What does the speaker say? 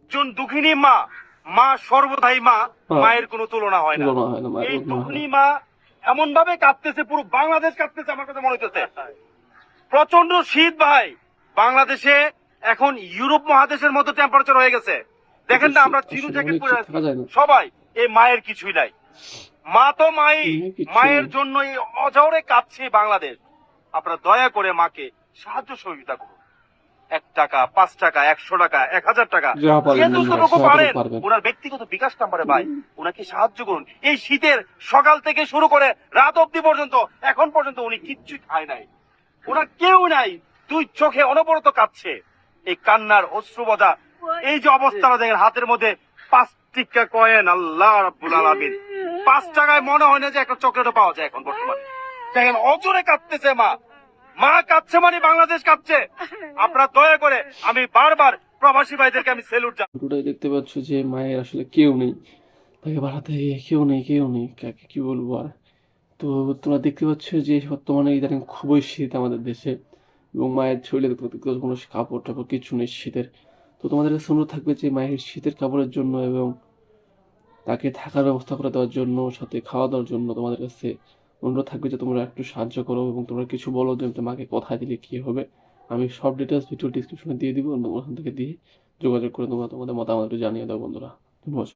একজন দুঃখিনী মা, মা সর্বদাই মা, মায়ের কোনো তুলনা হয় না। এই দুঃখিনী মা এমন ভাবে কাঁদতেছে, পুরো বাংলাদেশ কাঁদতেছে, আমার কাছে মনে হইতেছে। প্রচন্ড শীত ভাই, বাংলাদেশে এখন ইউরোপ মহাদেশের মতো টেম্পারেচার হয়ে গেছে। দেখেন না, আমরা জিরো জ্যাকেট পরে আছি সবাই, এই মায়ের কিছুই নাই। মা তো মাই, মায়ের জন্য এই অঝরে কাঁদছে বাংলাদেশ। আপনারা দয়া করে মাকে সাহায্য সহযোগিতা করুন। 1 টাকা, 5 টাকা, 100 টাকা, 1000 টাকা, যেটুকু পারেন ওনার ব্যক্তিগত বিকাশ নাম্বারে ভাই ওনাকে সাহায্য করুন। এই শীতের সকাল থেকে শুরু করে রাত অব্দি পর্যন্ত, এখন পর্যন্ত উনি কিচ্ছুই খায় নাই, ওনার কেউ নাই, 2 চোখে অনবরত কাঁদছে। এই কান্নার অশ্রুবজা, এই যে অবস্থাটা দেখেন, হাতের মধ্যে 5 টিক্কা কয়েন, আল্লাহ রাব্বুল আলামিন, 5 টাকায় মনে হয় না যে একটা চকলেটও পাওয়া যায় এখন বর্তমানে। দেখেন অজরে কাঁদতেছে মা, মা কাঁদছে মানে বাংলাদেশ কাঁদছে। আপনারা দয়া করে, আমি বারবার প্রবাসী ভাইদেরকে আমি স্যালুট জানাই। পুরোটাই দেখতে পাচ্ছ যে মায়ের আসলে কেউ নেই, তাকে বাড়াতে কেউ নেই, কাকে কি বলবো আর। তো তোমরা দেখতে পাচ্ছ যে বর্তমানে ইদানিং খুবই শীত আমাদের দেশে, এবং মায়ের শরীরে দেখতে কোনো কাপড় টাপড় কিছু নেই শীতের। তো তোমাদের কাছে অনুরোধ থাকবে যে মায়ের শীতের কাপড়ের জন্য এবং তাকে থাকার ব্যবস্থা করে দেওয়ার জন্য, সাথে খাওয়া দাওয়ার জন্য তোমাদের কাছে অনুরোধ থাকবে যে তোমরা একটু সাহায্য করো, এবং তোমরা কিছু বলো যে তোমাকে কোথায় দিলে কি হবে। আমি সব ডিটেলস ভিডিও ডিসক্রিপশনে দিয়ে দিব, এবং ওখান থেকে দিয়ে যোগাযোগ করে তোমরা তোমাদের মতামত জানিয়ে দাও বন্ধুরা। ধন্যবাদ।